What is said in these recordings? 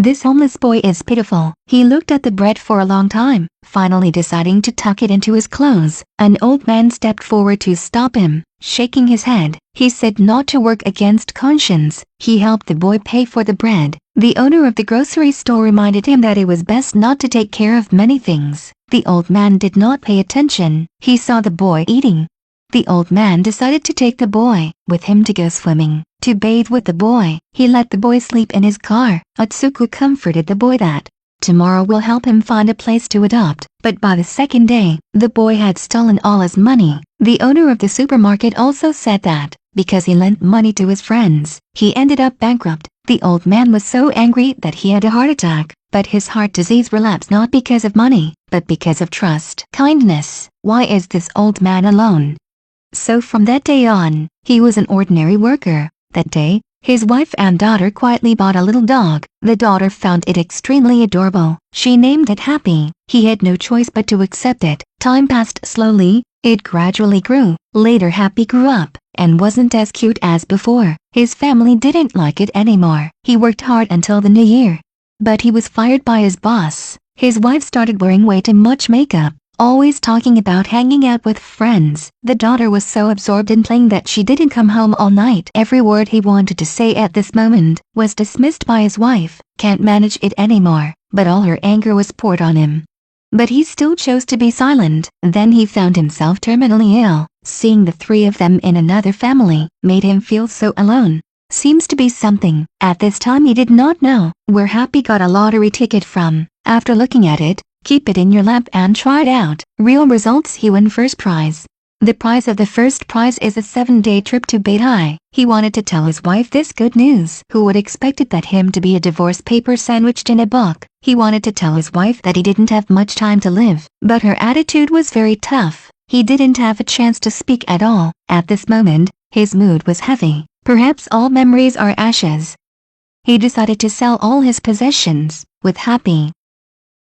This homeless boy is pitiful. He looked at the bread for a long time, finally deciding to tuck it into his clothes. An old man stepped forward to stop him. Shaking his head, he said not to work against conscience. He helped the boy pay for the bread. The owner of the grocery store reminded him that it was best not to take care of many things. The old man did not pay attention. He saw the boy eating. The old man decided to take the boy with him to go swimming, to bathe with the boy. He let the boy sleep in his car. Atsuko comforted the boy that tomorrow will help him find a place to adopt. But by the second day, the boy had stolen all his money. The owner of the supermarket also said that, because he lent money to his friends, he ended up bankrupt. The old man was so angry that he had a heart attack, but his heart disease relapsed not because of money, but because of trust. Kindness. Why is this old man alone? So from that day on, he was an ordinary worker. That day, his wife and daughter quietly bought a little dog. The daughter found it extremely adorable. She named it Happy. He had no choice but to accept it. Time passed slowly. It gradually grew. Later Happy grew up, and wasn't as cute as before. His family didn't like it anymore. He worked hard until the new year, but he was fired by his boss. His wife started wearing way too much makeup, always talking about hanging out with friends. The daughter was so absorbed in playing that she didn't come home all night. Every word he wanted to say at this moment was dismissed by his wife. Can't manage it anymore, but all her anger was poured on him. But he still chose to be silent. Then he found himself terminally ill. Seeing the three of them in another family made him feel so alone. Seems to be something. At this time he did not know where Happy got a lottery ticket from. After looking at it, keep it in your lap and try it out. Real results: he won first prize. The prize of the first prize is a 7-day trip to Beihai. He wanted to tell his wife this good news. Who would expected that him to be a divorce paper sandwiched in a book? He wanted to tell his wife that he didn't have much time to live, but her attitude was very tough. He didn't have a chance to speak at all. At this moment, his mood was heavy. Perhaps all memories are ashes. He decided to sell all his possessions, with Happy,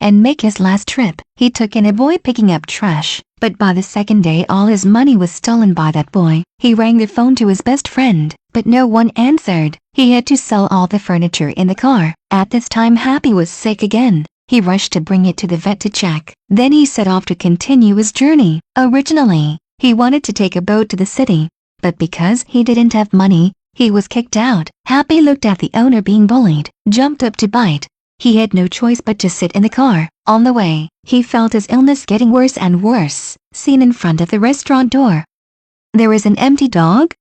and make his last trip. He took in a boy picking up trash, but by the second day all his money was stolen by that boy. He rang the phone to his best friend, but no one answered. He had to sell all the furniture in the car. At this time Happy was sick again. He rushed to bring it to the vet to check. Then he set off to continue his journey. Originally, he wanted to take a boat to the city, but because he didn't have money, he was kicked out. Happy looked at the owner being bullied, jumped up to bite. He had no choice but to sit in the car. On the way, he felt his illness getting worse and worse. Seen in front of the restaurant door, there is an empty dog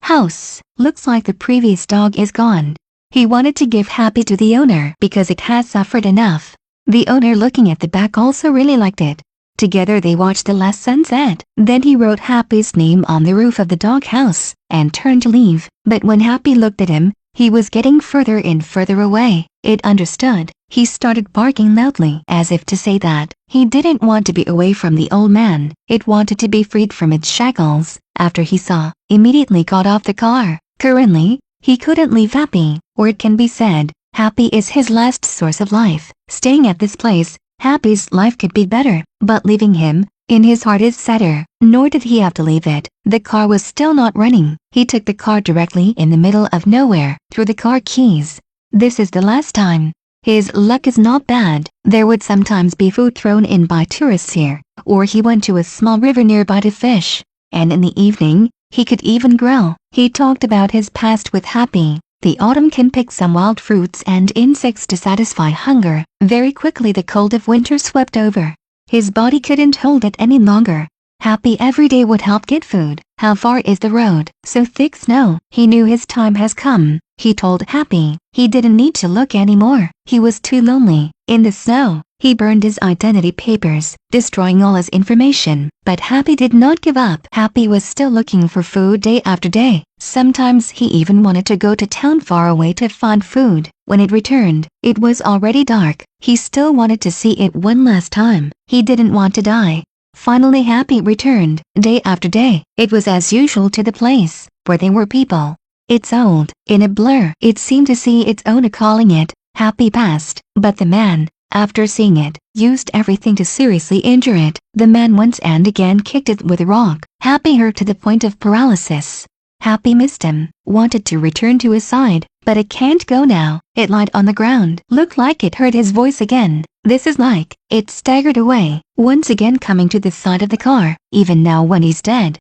house. Looks like the previous dog is gone. He wanted to give Happy to the owner because it has suffered enough. The owner, looking at the back, also really liked it. Together they watched the last sunset. Then he wrote Happy's name on the roof of the dog house and turned to leave. But when Happy looked at him, he was getting further and further away. It understood. He started barking loudly, as if to say that he didn't want to be away from the old man. It wanted to be freed from its shackles. After he saw, immediately got off the car. Currently, he couldn't leave Happy, or it can be said, Happy is his last source of life. Staying at this place, Happy's life could be better, but leaving him, in his heart, is sadder. Nor did he have to leave it. The car was still not running. He took the car directly in the middle of nowhere, threw the car keys. This is the last time. His luck is not bad. There would sometimes be food thrown in by tourists here, or he went to a small river nearby to fish, and in the evening, he could even grill. He talked about his past with Happy. The autumn can pick some wild fruits and insects to satisfy hunger. Very quickly the cold of winter swept over. His body couldn't hold it any longer. Happy every day would help get food. How far is the road? So thick snow. He knew his time has come. He told Happy he didn't need to look anymore. He was too lonely. In the snow, he burned his identity papers, destroying all his information. But Happy did not give up. Happy was still looking for food day after day. Sometimes he even wanted to go to town far away to find food. When it returned, it was already dark. He still wanted to see it one last time. He didn't want to die. Finally Happy returned. Day after day, it was as usual to the place, where there were people. It's old. In a blur, it seemed to see its owner calling it. Happy passed, but the man, after seeing it, used everything to seriously injure it. The man once and again kicked it with a rock. Happy hurt to the point of paralysis. Happy missed him, wanted to return to his side, but it can't go now. It lied on the ground. Looked like it heard his voice again. This is like, it staggered away, once again coming to the side of the car, even now when he's dead.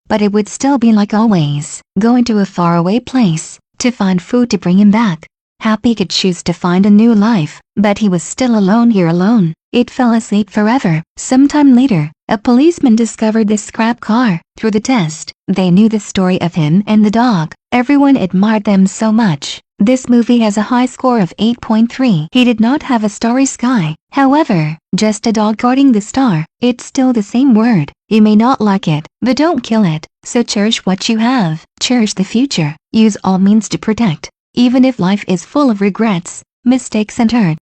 But it would still be like always, going to a faraway place, to find food to bring him back. Happy could choose to find a new life, but he was still alone here alone. It fell asleep forever. Sometime later, a policeman discovered this scrap car. Through the test, they knew the story of him and the dog. Everyone admired them so much. This movie has a high score of 8.3. He did not have a starry sky. However, just a dog guarding the star. It's still the same word. You may not like it, but don't kill it. So cherish what you have. Cherish the future. Use all means to protect. Even if life is full of regrets, mistakes and hurt.